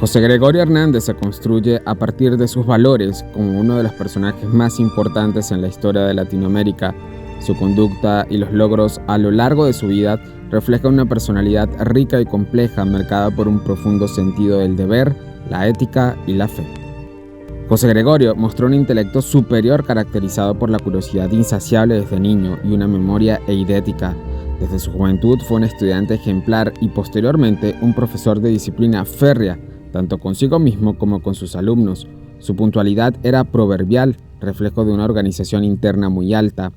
José Gregorio Hernández se construye a partir de sus valores como uno de los personajes más importantes en la historia de Latinoamérica. Su conducta y los logros a lo largo de su vida reflejan una personalidad rica y compleja, marcada por un profundo sentido del deber, la ética y la fe. José Gregorio mostró un intelecto superior caracterizado por la curiosidad insaciable desde niño y una memoria eidética. Desde su juventud fue un estudiante ejemplar y posteriormente un profesor de disciplina férrea, tanto consigo mismo como con sus alumnos. Su puntualidad era proverbial, reflejo de una organización interna muy alta.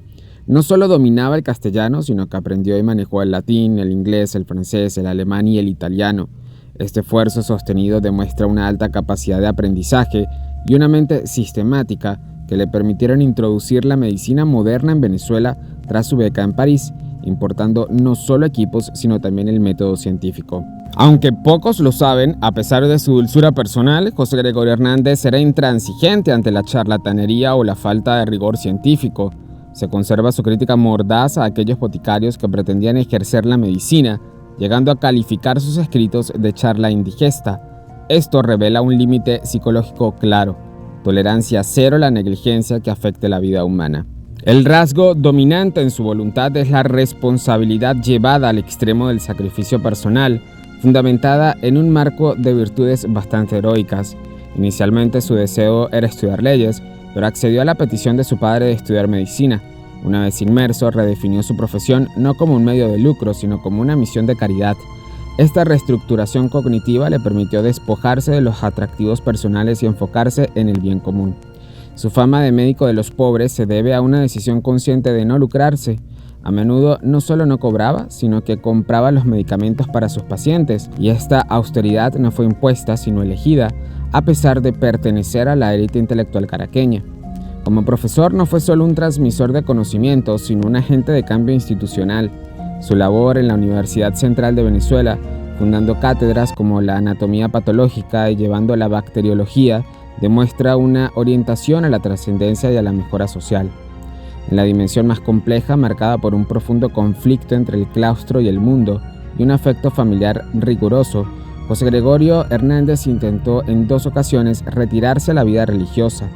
No solo dominaba el castellano, sino que aprendió y manejó el latín, el inglés, el francés, el alemán y el italiano. Este esfuerzo sostenido demuestra una alta capacidad de aprendizaje y una mente sistemática que le permitieron introducir la medicina moderna en Venezuela tras su beca en París, importando no solo equipos, sino también el método científico. Aunque pocos lo saben, a pesar de su dulzura personal, José Gregorio Hernández era intransigente ante la charlatanería o la falta de rigor científico. Se conserva su crítica mordaz a aquellos boticarios que pretendían ejercer la medicina, llegando a calificar sus escritos de charla indigesta. Esto revela un límite psicológico claro: tolerancia cero a la negligencia que afecte la vida humana. El rasgo dominante en su voluntad es la responsabilidad llevada al extremo del sacrificio personal, fundamentada en un marco de virtudes bastante heroicas. Inicialmente su deseo era estudiar leyes, pero accedió a la petición de su padre de estudiar medicina. Una vez inmerso, redefinió su profesión no como un medio de lucro, sino como una misión de caridad. Esta reestructuración cognitiva le permitió despojarse de los atractivos personales y enfocarse en el bien común. Su fama de médico de los pobres se debe a una decisión consciente de no lucrarse. A menudo no solo no cobraba, sino que compraba los medicamentos para sus pacientes, y esta austeridad no fue impuesta, sino elegida, a pesar de pertenecer a la élite intelectual caraqueña. Como profesor no fue solo un transmisor de conocimientos, sino un agente de cambio institucional. Su labor en la Universidad Central de Venezuela, fundando cátedras como la anatomía patológica y llevando la bacteriología, demuestra una orientación a la trascendencia y a la mejora social. En la dimensión más compleja, marcada por un profundo conflicto entre el claustro y el mundo y un afecto familiar riguroso, José Gregorio Hernández intentó en 2 ocasiones retirarse a la vida religiosa.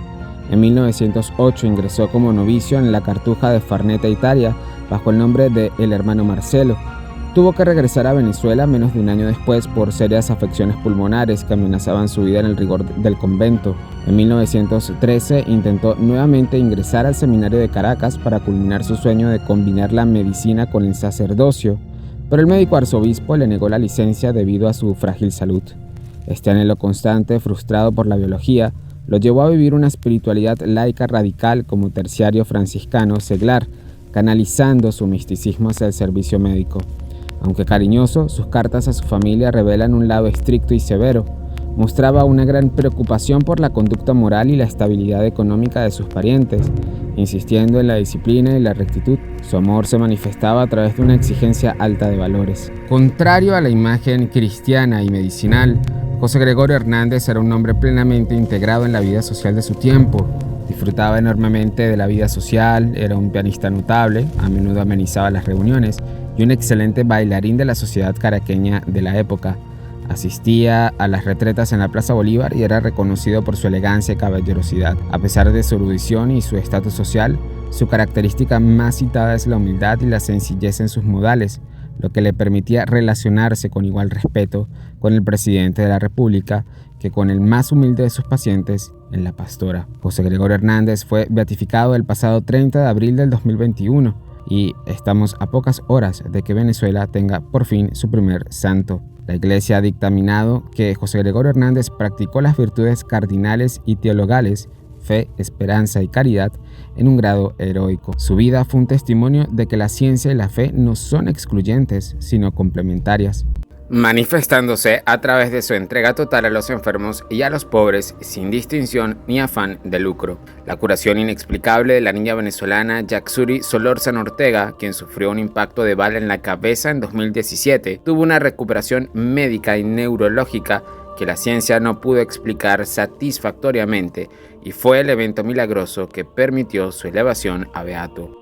En 1908 ingresó como novicio en la Cartuja de Farneta, Italia, bajo el nombre de El Hermano Marcelo. Tuvo que regresar a Venezuela menos de un año después por serias afecciones pulmonares que amenazaban su vida en el rigor del convento. En 1913 intentó nuevamente ingresar al seminario de Caracas para culminar su sueño de combinar la medicina con el sacerdocio, pero el médico arzobispo le negó la licencia debido a su frágil salud. Este anhelo constante, frustrado por la biología, lo llevó a vivir una espiritualidad laica radical como terciario franciscano seglar, canalizando su misticismo hacia el servicio médico. Aunque cariñoso, sus cartas a su familia revelan un lado estricto y severo. Mostraba una gran preocupación por la conducta moral y la estabilidad económica de sus parientes, insistiendo en la disciplina y la rectitud. Su amor se manifestaba a través de una exigencia alta de valores. Contrario a la imagen cristiana y medicinal, José Gregorio Hernández era un hombre plenamente integrado en la vida social de su tiempo. Disfrutaba enormemente de la vida social, era un pianista notable, a menudo amenizaba las reuniones, y un excelente bailarín de la sociedad caraqueña de la época. Asistía a las retretas en la Plaza Bolívar y era reconocido por su elegancia y caballerosidad. A pesar de su erudición y su estatus social, su característica más citada es la humildad y la sencillez en sus modales, lo que le permitía relacionarse con igual respeto con el presidente de la República que con el más humilde de sus pacientes, en La Pastora. José Gregorio Hernández fue beatificado el pasado 30 de abril del 2021 y estamos a pocas horas de que Venezuela tenga por fin su primer santo. La Iglesia ha dictaminado que José Gregorio Hernández practicó las virtudes cardinales y teologales, fe, esperanza y caridad, en un grado heroico. Su vida fue un testimonio de que la ciencia y la fe no son excluyentes, sino complementarias, manifestándose a través de su entrega total a los enfermos y a los pobres sin distinción ni afán de lucro. La curación inexplicable de la niña venezolana Yaxuri Solórzano Ortega, quien sufrió un impacto de bala en la cabeza en 2017, tuvo una recuperación médica y neurológica que la ciencia no pudo explicar satisfactoriamente y fue el evento milagroso que permitió su elevación a beato.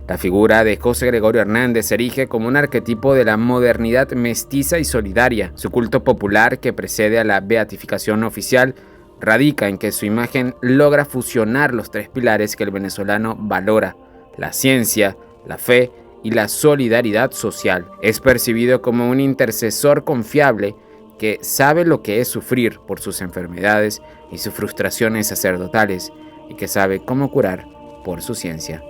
La figura de José Gregorio Hernández se erige como un arquetipo de la modernidad mestiza y solidaria. Su culto popular, que precede a la beatificación oficial, radica en que su imagen logra fusionar los tres pilares que el venezolano valora: la ciencia, la fe y la solidaridad social. Es percibido como un intercesor confiable que sabe lo que es sufrir por sus enfermedades y sus frustraciones sacerdotales, y que sabe cómo curar por su ciencia.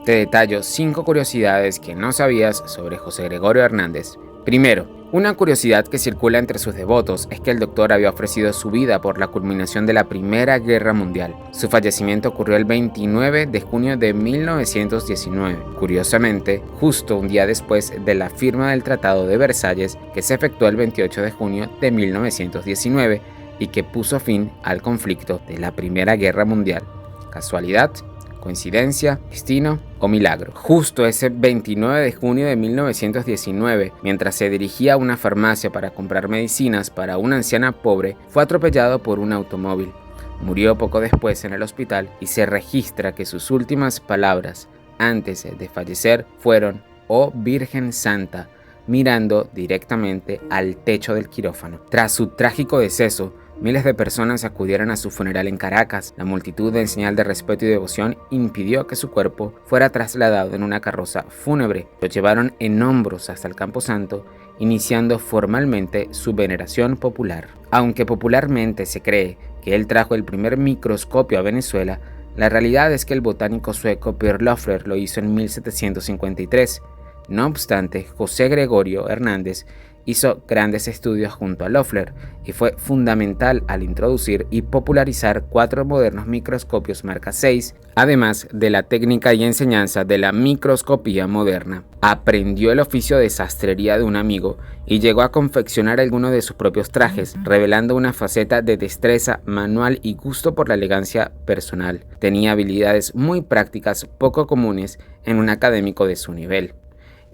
Te detallo 5 curiosidades que no sabías sobre José Gregorio Hernández. Primero, una curiosidad que circula entre sus devotos es que el doctor había ofrecido su vida por la culminación de la Primera Guerra Mundial. Su fallecimiento ocurrió el 29 de junio de 1919, curiosamente, justo un día después de la firma del Tratado de Versalles, que se efectuó el 28 de junio de 1919 y que puso fin al conflicto de la Primera Guerra Mundial. ¿Casualidad? ¿Coincidencia? ¿Destino o milagro? Justo ese 29 de junio de 1919, mientras se dirigía a una farmacia para comprar medicinas para una anciana pobre, fue atropellado por un automóvil. Murió poco después en el hospital y se registra que sus últimas palabras antes de fallecer fueron: «Oh Virgen Santa», mirando directamente al techo del quirófano. Tras su trágico deceso, miles de personas acudieron a su funeral en Caracas. La multitud, en señal de respeto y devoción, impidió que su cuerpo fuera trasladado en una carroza fúnebre. Lo llevaron en hombros hasta el Camposanto, iniciando formalmente su veneración popular. Aunque popularmente se cree que él trajo el primer microscopio a Venezuela, la realidad es que el botánico sueco Pierre Loeffler lo hizo en 1753. No obstante, José Gregorio Hernández hizo grandes estudios junto a Loeffler y fue fundamental al introducir y popularizar 4 modernos microscopios marca 6, además de la técnica y enseñanza de la microscopía moderna. Aprendió el oficio de sastrería de un amigo y llegó a confeccionar algunos de sus propios trajes, revelando una faceta de destreza manual y gusto por la elegancia personal. Tenía habilidades muy prácticas poco comunes en un académico de su nivel.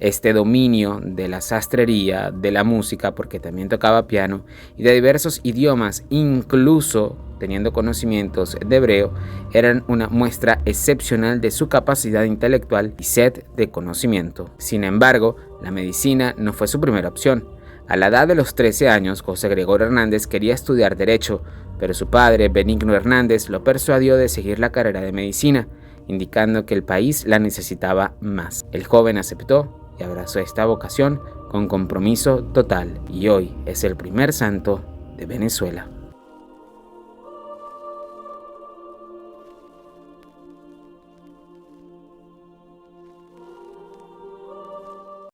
Este dominio de la sastrería, de la música, porque también tocaba piano, y de diversos idiomas, incluso teniendo conocimientos de hebreo, eran una muestra excepcional de su capacidad intelectual y sed de conocimiento. Sin embargo, la medicina no fue su primera opción. A la edad de los 13 años, José Gregorio Hernández quería estudiar Derecho, pero su padre, Benigno Hernández, lo persuadió de seguir la carrera de medicina, indicando que el país la necesitaba más. El joven aceptó y abrazó esta vocación con compromiso total, y hoy es el primer santo de Venezuela.